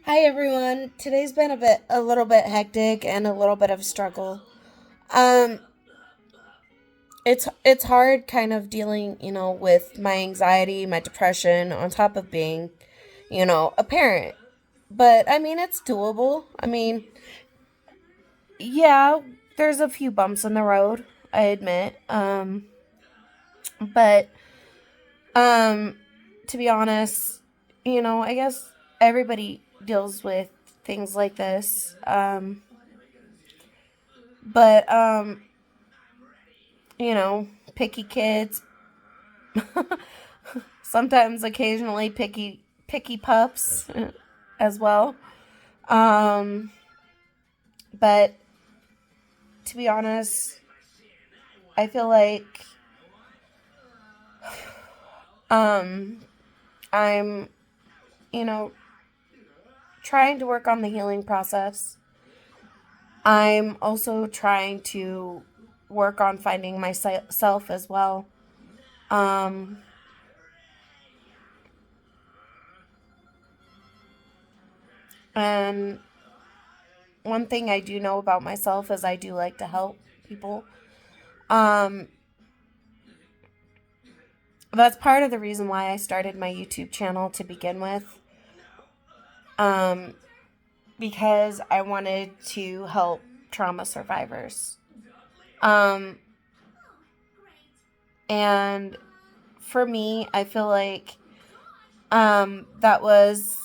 Hi everyone. Today's been a little bit hectic and a little bit of a struggle. Um it's hard kind of dealing, with my anxiety, my depression on top of being, a parent. But I mean, it's doable. I mean, yeah, there's a few bumps in the road, I admit. But um to be honest, I guess everybody deals with things like this. But picky kids, sometimes occasionally picky pups as well. Um, but to be honest, I feel like um, I'm, you know, trying to work on the healing process. I'm also trying to work on finding myself as well. Um, and one thing I do know about myself is I do like to help people. Um, that's part of the reason why I started my YouTube channel to begin with. Um, because I wanted to help trauma survivors. Um, and for me, I feel like that was,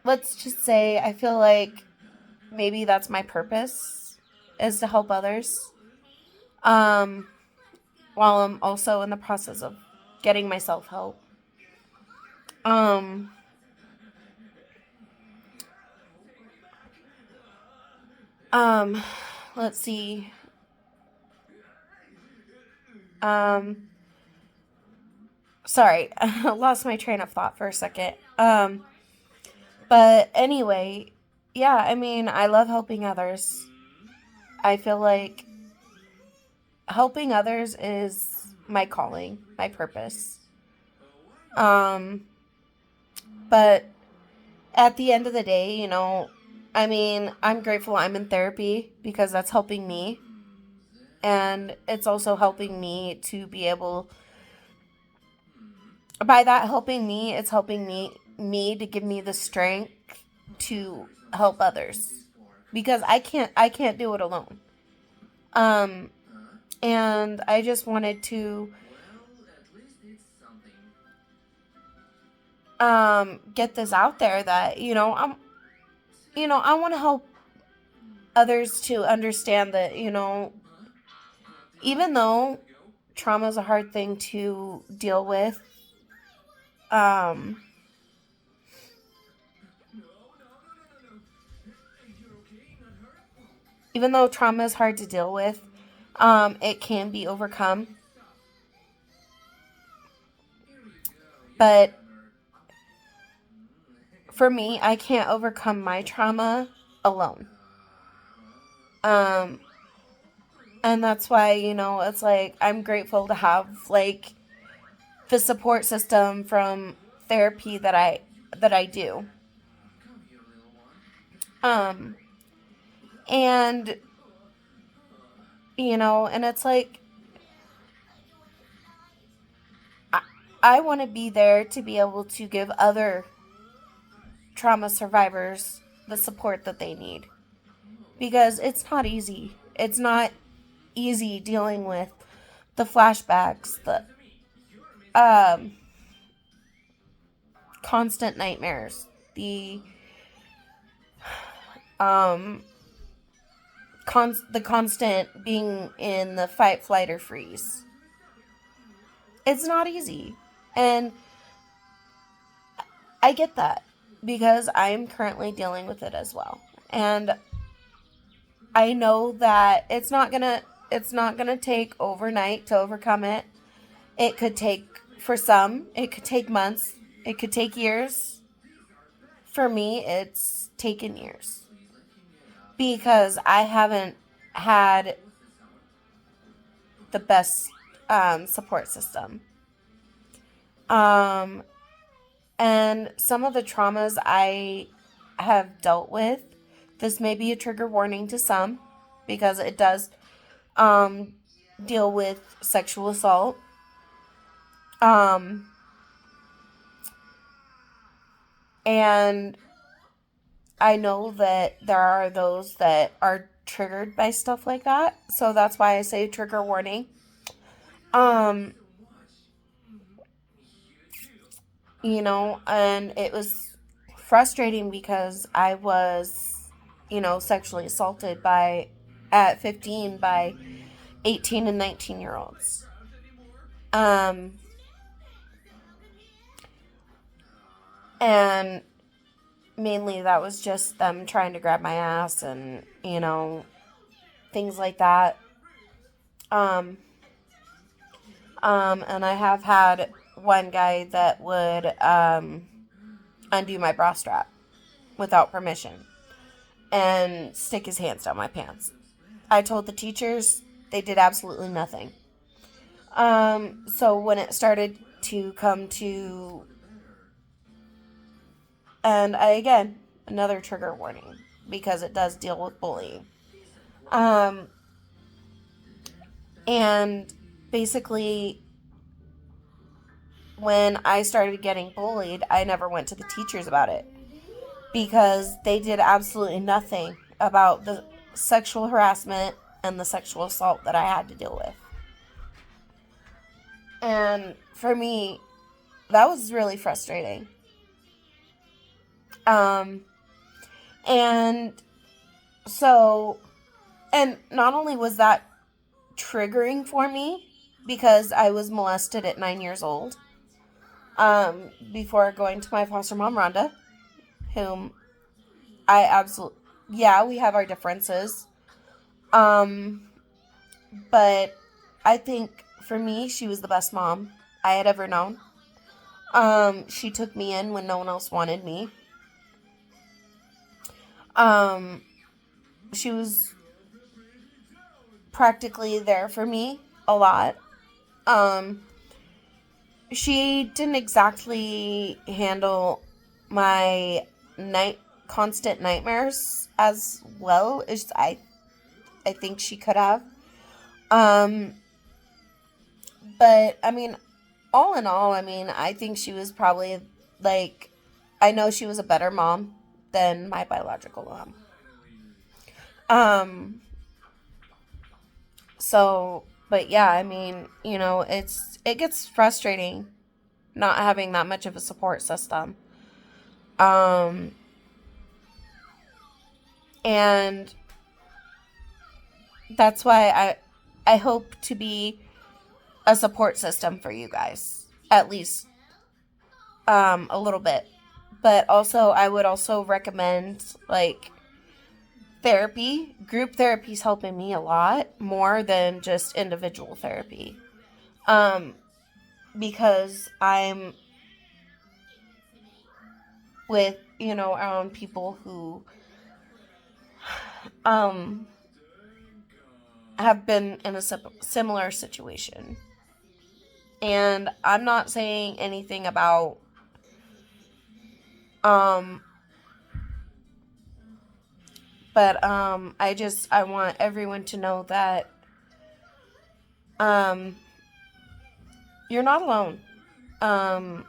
let's just say, I feel like maybe that's my purpose is to help others. Um, while I'm also in the process of getting myself help. Um, um, let's see. Um, Sorry, I lost my train of thought for a second. But anyway, yeah, I mean, I love helping others. I feel like helping others is my calling, my purpose. Um, but at the end of the day, I mean, I'm grateful I'm in therapy because that's helping me. And it's also helping me to be able, by that helping me, it's helping me to give me the strength to help others because I can't do it alone. Um and I just wanted to get this out there that I want to help others to understand that even though trauma is a hard thing to deal with, um even though trauma is hard to deal with, it can be overcome. But for me, I can't overcome my trauma alone. Um, and that's why, it's like I'm grateful to have like the support system from therapy that I do. Um, and and it's like I, I want to be there to be able to give other trauma survivors the support that they need because it's not easy. It's not easy dealing with the flashbacks, the um constant nightmares, the um the constant being in the fight, flight, or freeze. It's not easy, and I get that because I'm currently dealing with it as well, and I know that it's not gonna take overnight to overcome it. It could take, for some, it could take months, it could take years. For me, it's taken years because I haven't had the best support system. Um, And some of the traumas I have dealt with, this may be a trigger warning to some because it does um, deal with sexual assault. Um, and I know that there are those that are triggered by stuff like that. So that's why I say trigger warning. Um, and it was frustrating because I was, sexually assaulted at 15 by 18 and 19-year olds. Um, and mainly that was just them trying to grab my ass and, things like that. Um, and I have had one guy that would undo my bra strap without permission and stick his hands down my pants. I told the teachers, they did absolutely nothing. So when it started to come to, and again, another trigger warning because it does deal with bullying. Um, and basically, when I started getting bullied, I never went to the teachers about it because they did absolutely nothing about the sexual harassment and the sexual assault that I had to deal with. And for me, that was really frustrating. Um, and so, and not only was that triggering for me because I was molested at 9 years old, before going to my foster mom, Rhonda, whom I absolutely, yeah, we have our differences. Um, but I think for me, she was the best mom I had ever known. She took me in when no one else wanted me. Um, she was practically there for me a lot. Um, she didn't exactly handle my constant nightmares as well as I think she could have. Um, but I mean, all in all, I mean, I think she was probably like, I know she was a better mom than my biological mom. Um, but yeah, I mean, it gets frustrating not having that much of a support system. Um, and that's why I hope to be a support system for you guys, at least a little bit. But also, I would also recommend like therapy. Group therapy is helping me a lot more than just individual therapy. Um, because I'm with, around people who um have been in a similar situation. And I'm not saying anything about um but I want everyone to know that um you're not alone. Um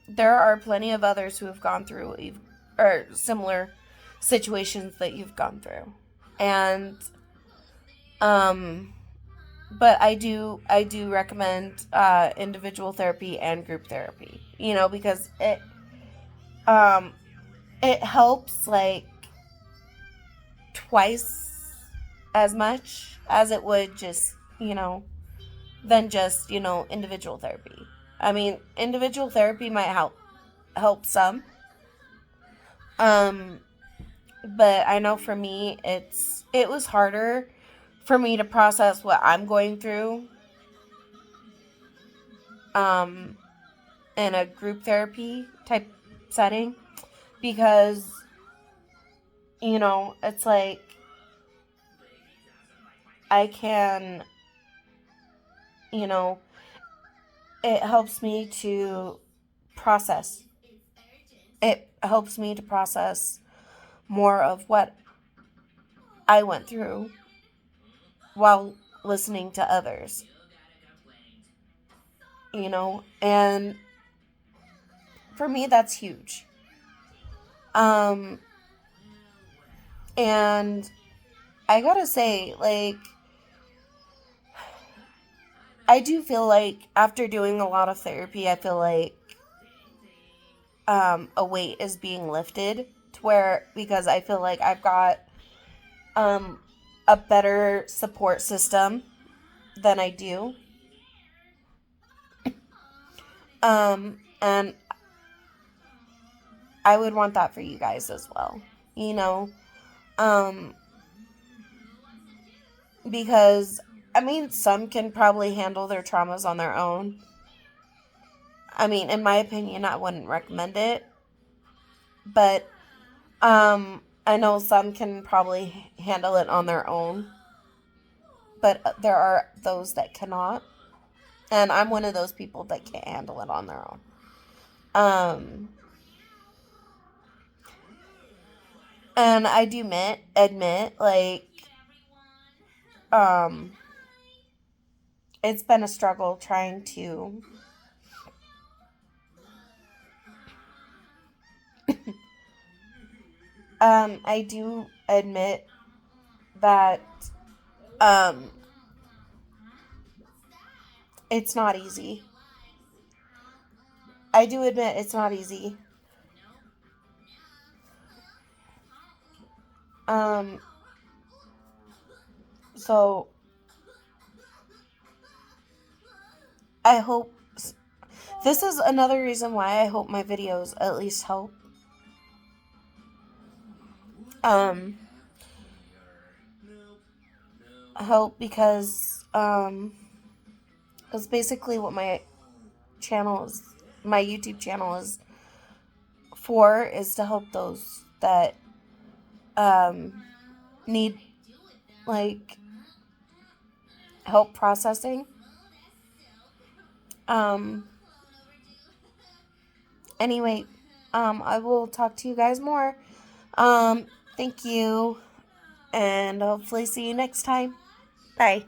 there are plenty of others who have gone through or similar situations that you've gone through. And um but I do recommend individual therapy and group therapy. Because um it helps like twice as much as it would just, than just, individual therapy. I mean, individual therapy might help some. Um but I know for me it was harder for me to process what I'm going through um in a group therapy type setting because it's like I can, you know, it helps me to process. it helps me to process more of what I went through while listening to others, and for me, that's huge. Um, and I gotta say, like, I do feel like after doing a lot of therapy, I feel like a weight is being lifted to where, because I feel like I've got um, a better support system than I do. And I would want that for you guys as well, you know, um, because I mean, some can probably handle their traumas on their own. I mean, in my opinion, I wouldn't recommend it, but I know some can probably handle it on their own, but there are those that cannot, and I'm one of those people that can't handle it on their own. Um, and I do admit, like, um, it's been a struggle trying to I do admit that um it's not easy. I do admit it's not easy. Um so I hope this is another reason why I hope my videos at least um help because it's basically what my YouTube channel is for, is to help those that um need, like, help processing. Um anyway, I will talk to you guys more. Thank you, and hopefully see you next time. Bye.